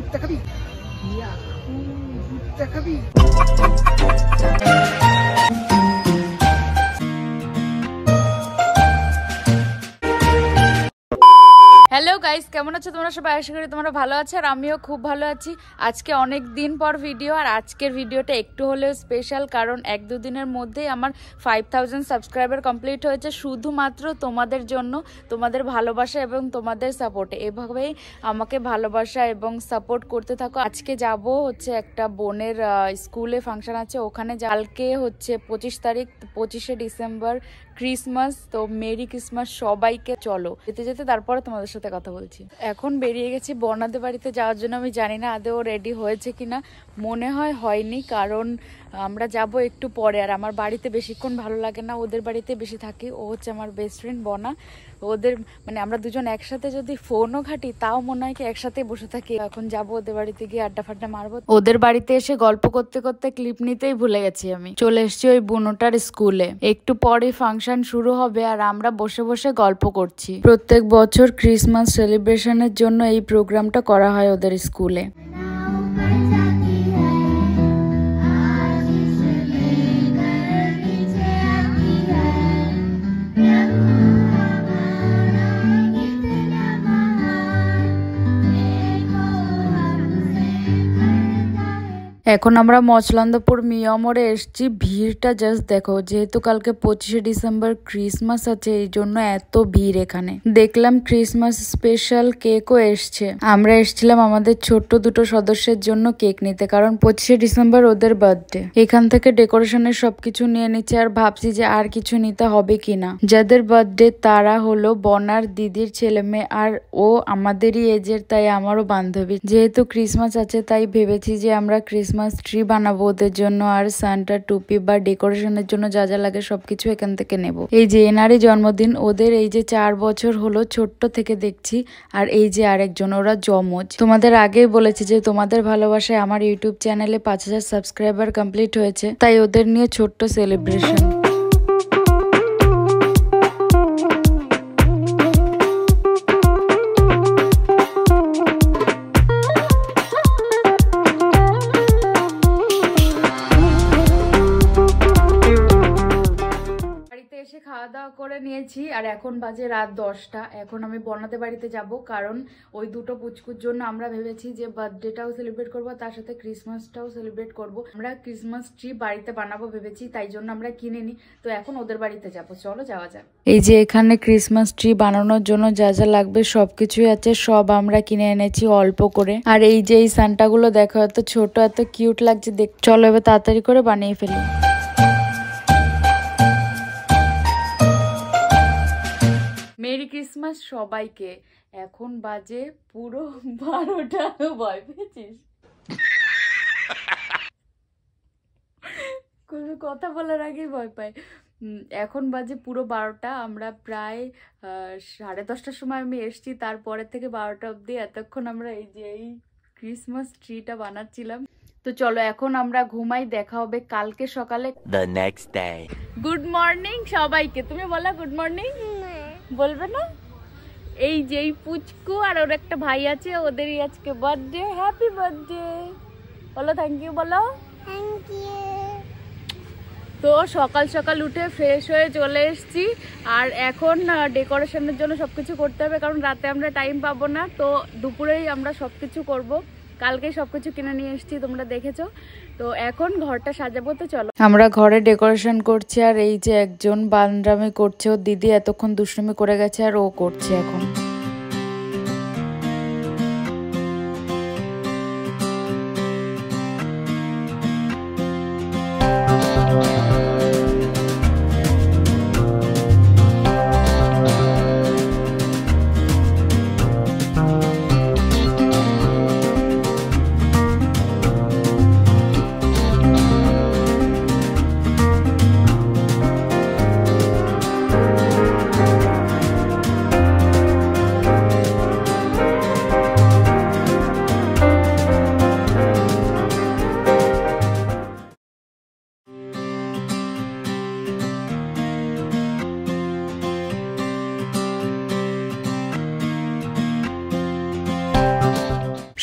ভুট্টা খাবি? ভুট্টা খাবি? হ্যালো গাইস, কেমন আছো তোমরা সবাই? আশা করি তোমরা ভালো আছো আর আমিও খুব ভালো আছি। আজকে অনেক দিন পর ভিডিও, আর আজকের ভিডিওটা একটু হলেও স্পেশাল, কারণ 1-2 দিনের মধ্যেই আমার 5000 সাবস্ক্রাইবার কমপ্লিট হয়েছে, শুধুমাত্র তোমাদের জন্য, তোমাদের ভালোবাসা এবং তোমাদের সাপোর্টে। এভাবেই আমাকে ভালোবাসা এবং সাপোর্ট করতে থাকো। আজকে যাব হচ্ছে একটা বোনের স্কুলে ফাংশন আছে, ওখানে কালকে হচ্ছে 25 তারিখ, 25শে ডিসেম্বর ক্রিসমাস। তো মেরি ক্রিসমাস সবাইকে। চলো যেতে যেতে তারপরে তোমাদের সাথে কথা বলছি। এখন বেরিয়ে গেছি বর্ণাদের বাড়িতে যাওয়ার জন্য। আমি জানি না আদৌ রেডি হয়েছে কিনা, মনে হয় হয়নি, কারণ আমরা যাব একটু পরে। আর আমার বাড়িতে বেশিক্ষণ ভালো লাগে না, ওদের বাড়িতে বেশি থাকি। ও হচ্ছে আমার বেস্ট ফ্রেন্ড বনা। ওদের মানে আমরা দুজন একসাথে যদি ফোনও ঘাটি তাও মনে হয় কি একসাথে বসে থাকি। এখন যাবো ওদের বাড়িতে গিয়ে আড্ডা ফাড্ডা মারবো। ওদের বাড়িতে এসে গল্প করতে করতে ক্লিপ নিতেই ভুলে গেছি আমি। চলে এসেছি ওই বুনোটার স্কুলে। একটু পরে ফাংশন শুরু হবে আর আমরা বসে বসে গল্প করছি। প্রত্যেক বছর ক্রিসমাস সেলিব্রেশনের জন্য এই প্রোগ্রামটা করা হয় ওদের স্কুলে। এখন আমরা মচলান্দপুর মিয়ামরে এসছি। ভিড়টা জাস্ট দেখো, যেহেতু কালকে 25শে ডিসেম্বর ক্রিসমাস আছে, এই জন্য এত ভিড় এখানে। দেখলাম ক্রিসমাস স্পেশাল কেকও এসছে। আমরা এসছিলাম আমাদের ছোট্ট দুটো সদস্যের জন্য কেক নিতে, কারণ 25শে ডিসেম্বর ওদের বার্থডে। এখান থেকে ডেকোরেশনের সবকিছু নিয়ে নিচ্ছে, আর ভাবছি যে আর কিছু নিতে হবে কিনা। যাদের বার্থডে তারা হলো বনার দিদির ছেলে মেয়ে, আর ও আমাদেরই এজের, তাই আমারও বান্ধবী। যেহেতু ক্রিসমাস আছে তাই ভেবেছি যে আমরা ক্রিসমাস ট্রি বানাবো ওদের জন্য, আর সান্টা টুপি বা ডেকোরেশনের জন্য যা যা লাগে সবকিছু এখান থেকে নেব। এই যে এনারই জন্মদিন, ওদের এই যে 4 বছর হলো ছোট্ট থেকে দেখছি। আর এই যে আরেকজন, ওরা যমজ। তোমাদের আগেই বলেছি যে তোমাদের ভালোবাসায় আমার ইউটিউব চ্যানেলে 5000 সাবস্ক্রাইবার কমপ্লিট হয়েছে, তাই ওদের নিয়ে ছোট্ট সেলিব্রেশন। খাওয়া দাওয়া করে নিয়েছি আর এখন বাজে রাত 10টা। এখন আমি বর্ণাদের বাড়িতে যাব, কারণ ওই দুটো পুচকুর জন্য আমরা ভেবেছি যে বার্থডেটাও সেলিব্রেট করবো, তার সাথে ক্রিসমাসটাও সেলিব্রেট করব। আমরা ক্রিসমাস ট্রি বাড়িতে বানাবো ভেবেছি, তাই জন্য আমরা কিনে নিই। তো এখন ওদের বাড়িতে যাবো, চলো যাওয়া যাক। এই যে এখানে ক্রিসমাস ট্রি বানানোর জন্য যা যা লাগবে সবকিছুই আছে, সব আমরা কিনে এনেছি অল্প করে। আর এই যে এই সান্টাগুলো দেখো, এত ছোট এত কিউট লাগছে দেখ। চলো এবার তাড়াতাড়ি করে বানিয়ে ফেলি। মেরি ক্রিসমাস সবাইকে। এখন বাজে পুরো 12টা। ভয় পেয়েছিস? কোনো কথা বলার আগেই ভয় পাই। এখন বাজে পুরো 12টা। আমরা প্রায় 10:30টার সময় আমি এসছি, তারপরে থেকে 12টা অবধি এতক্ষণ আমরা এই যে এই ক্রিসমাস ট্রিটা বানাচ্ছিলাম। তো চলো এখন আমরা ঘুমাই, দেখা হবে কালকে সকালে। The next day. Good morning সবাইকে। তুমি বলো গুড মর্নিং। বলবে না? এই যে এই পুচকু আর ওর একটা ভাই আছে, ওদেরই আজকে বার্থডে। হ্যাপি বার্থডে বলো, থ্যাংক ইউ বলো। Thank you. তো সকাল সকাল উঠে ফ্রেশ হয়ে চলে এসেছি, আর এখন ডেকোরেশনের জন্য সবকিছু করতে হবে, কারণ রাতে আমরা টাইম পাবো না। তো দুপুরেই আমরা সবকিছু করব। কালকেই সবকিছু কিনে নিয়ে এসেছি, তোমরা দেখেছো। তো এখন ঘরটা সাজাবো, তো চলো। আমরা ঘরে ডেকোরেশন করছি, আর এই যে একজন বান্ডরামি করছে, ও দিদি এতক্ষণ দুষ্টুমি করে গেছে আর ও করছে এখন।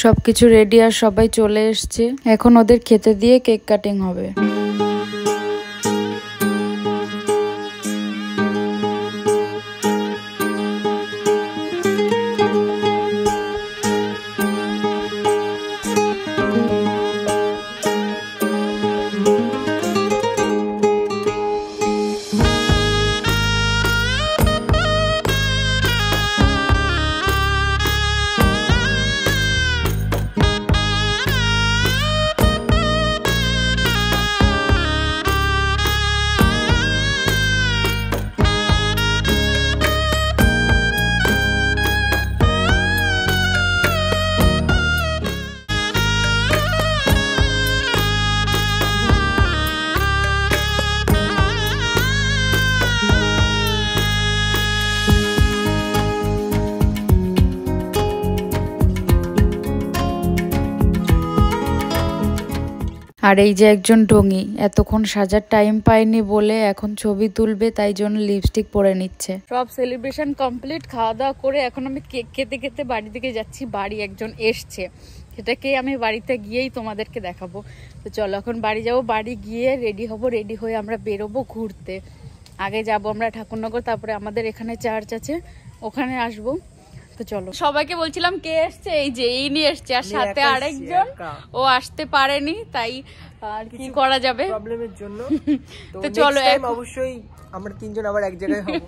সবকিছু রেডি আর সবাই চলে এসছে, এখন ওদের খেতে দিয়ে কেক কাটিং হবে। আর এই যে একজন ঢঙি এতক্ষণ সাজার টাইম পায়নি বলে এখন ছবি তুলবে, তাই জন্য লিপস্টিক পরে নিচ্ছে। সব সেলিব্রেশন কমপ্লিট, খাওয়া দাওয়া করে এখন আমি কেক খেতে খেতে বাড়ি থেকে যাচ্ছি। বাড়ি একজন এসছে, সেটাকে আমি বাড়িতে গিয়েই তোমাদেরকে দেখাবো। তো চলো এখন বাড়ি যাবো, বাড়ি গিয়ে রেডি হব, রেডি হয়ে আমরা বেরোবো ঘুরতে। আগে যাব আমরা ঠাকুরনগর, তারপরে আমাদের এখানে চার্চ আছে, ওখানে আসবো। তো চলো, সবাইকে বলছিলাম কে এসছে, এই যে এই নিয়ে এসছে, আর সাথে আরেকজন ও আসতে পারেনি, তাই আর কি করা যাবে প্রবলেমের জন্য। তো চলো অবশ্যই আমরা তিনজন আবার এক জায়গায় হব।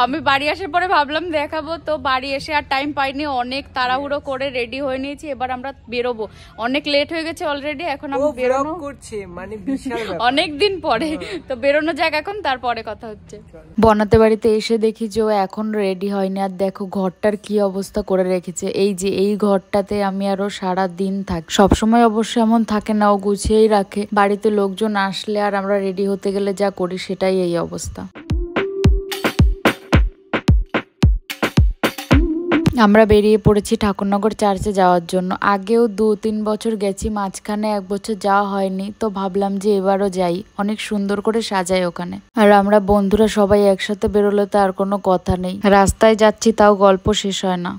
আমি বাড়ি আসার পরে ভাবলাম দেখাবো, তো বাড়ি এসে আর টাইম পাইনি, অনেক তাড়াহুড়ো করে রেডি হয়ে নিয়েছি। এবার আমরা বেরোবো, অনেক লেট হয়ে গেছে অলরেডি। এখন আমি বেরোনো করছে মানে বিশাল অনেক দিন পরে, তো বেরোনো যাক এখন, তারপরে কথা হচ্ছে। বনাতে বাড়িতে এসে দেখি যে ও এখন রেডি হয়নি, আর দেখো ঘরটার কি অবস্থা করে রেখেছে। এই যে এই ঘরটাতে আমি আরো সারা দিন থাকি, সবসময় অবশ্য এমন থাকে না, ও গুছিয়েই রাখে। বাড়িতে লোকজন আসলে আর আমরা রেডি হতে গেলে যা করি সেটাই এই অবস্থা। আমরা বেরিয়ে পড়েছি ঠাকুরনগর চার্চে যাওয়ার জন্য। আগেও 2-3 বছর গেছি, মাঝখানে 1 বছর যাওয়া হয়নি, তো ভাবলাম যে এবারও যাই। অনেক সুন্দর করে সাজায় ওখানে। আর আমরা বন্ধুরা সবাই একসাথে বেরোলে তো আর কোনো কথা নেই, রাস্তায় যাচ্ছি তাও গল্প শেষ হয় না।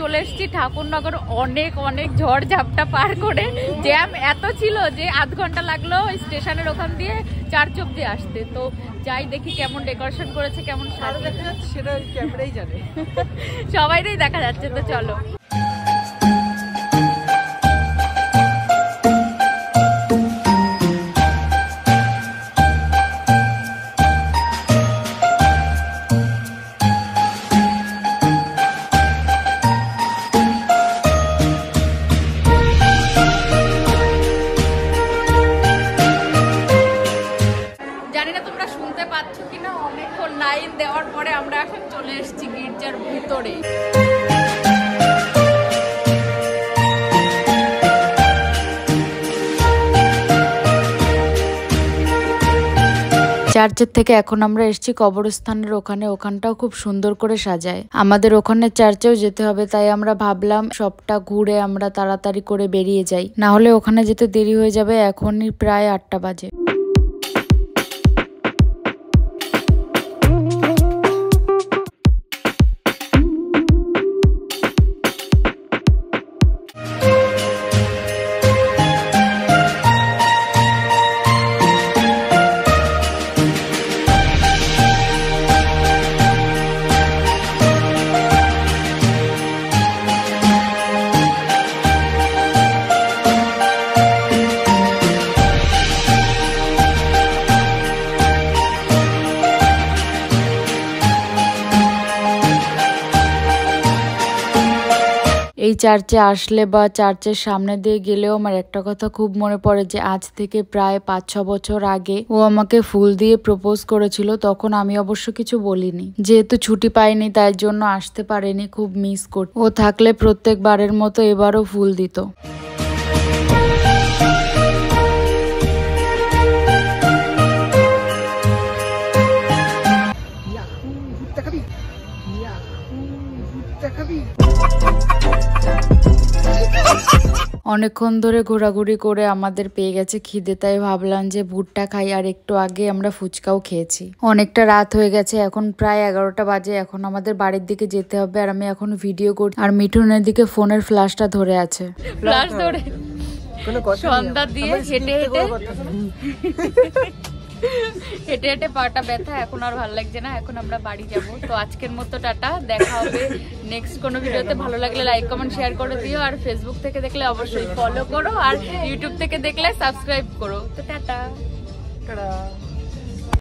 চলে এসেছি ঠাকুরনগর, অনেক অনেক ঝড় ঝাপটা পার করে। জ্যাম এত ছিল যে আধ ঘন্টা লাগলো স্টেশনের ওখান দিয়ে চার্চ অব্দি আসতে। তো যাই দেখি কেমন ডেকোরেশন করেছে, কেমন সাজা দেখা যাচ্ছে সেটা ক্যামেরাই জানে, সবাইরই দেখা যাচ্ছে। তো চলো, লাইন দেওয়ার পরে আমরা এখন চলে এসেছি গির্জার ভিতরে। চার্চের থেকে এখন আমরা এসেছি কবরস্থানের ওখানে, ওখানটাও খুব সুন্দর করে সাজায়। আমাদের ওখানে চার্চেও যেতে হবে, তাই আমরা ভাবলাম সবটা ঘুরে আমরা তাড়াতাড়ি করে বেরিয়ে যাই, না হলে ওখানে যেতে দেরি হয়ে যাবে। এখনই প্রায় 8টা বাজে। এই চার্চে আসলে বা চার্চের সামনে দিয়ে গেলেও আমার একটা কথা খুব মনে পড়ে যে আজ থেকে প্রায় 5-6 বছর আগে ও আমাকে ফুল দিয়ে প্রপোজ করেছিল। তখন আমি অবশ্য কিছু বলিনি, যেহেতু ছুটি পাইনি তাই জন্য আসতে পারিনি, খুব মিস করি। ও থাকলে প্রত্যেকবারের মতো এবারও ফুল দিত। অনেকক্ষণ ধরে ঘোরাঘুরি করে আমাদের পেয়ে গেছে খিদে, তাই ভাবলাম যে ভুট্টা খাই। আর একটু আগে আমরা ফুচকাও খেয়েছি। অনেকটা রাত হয়ে গেছে, এখন প্রায় 11টা বাজে। এখন আমাদের বাড়ির দিকে যেতে হবে। আর আমি এখন ভিডিও করছি আর মিঠুনের দিকে ফোনের ফ্ল্যাশটা ধরে আছে। ফ্ল্যাশ ধরে সন্ধ্যা দিয়ে হেঁটে হেঁটে হেঁটে পাটা ব্যথা, এখন আর ভালো লাগছে না। এখন আমরা বাড়ি যাব। তো আজকের মতো টাটা, দেখা হবে নেক্সট কোনো ভিডিওতে। ভালো লাগলে লাইক কমেন্ট শেয়ার করে দিও। আর ফেসবুক থেকে দেখলে অবশ্যই ফলো করো, আর ইউটিউব থেকে দেখলে সাবস্ক্রাইব করো। তো টাটা।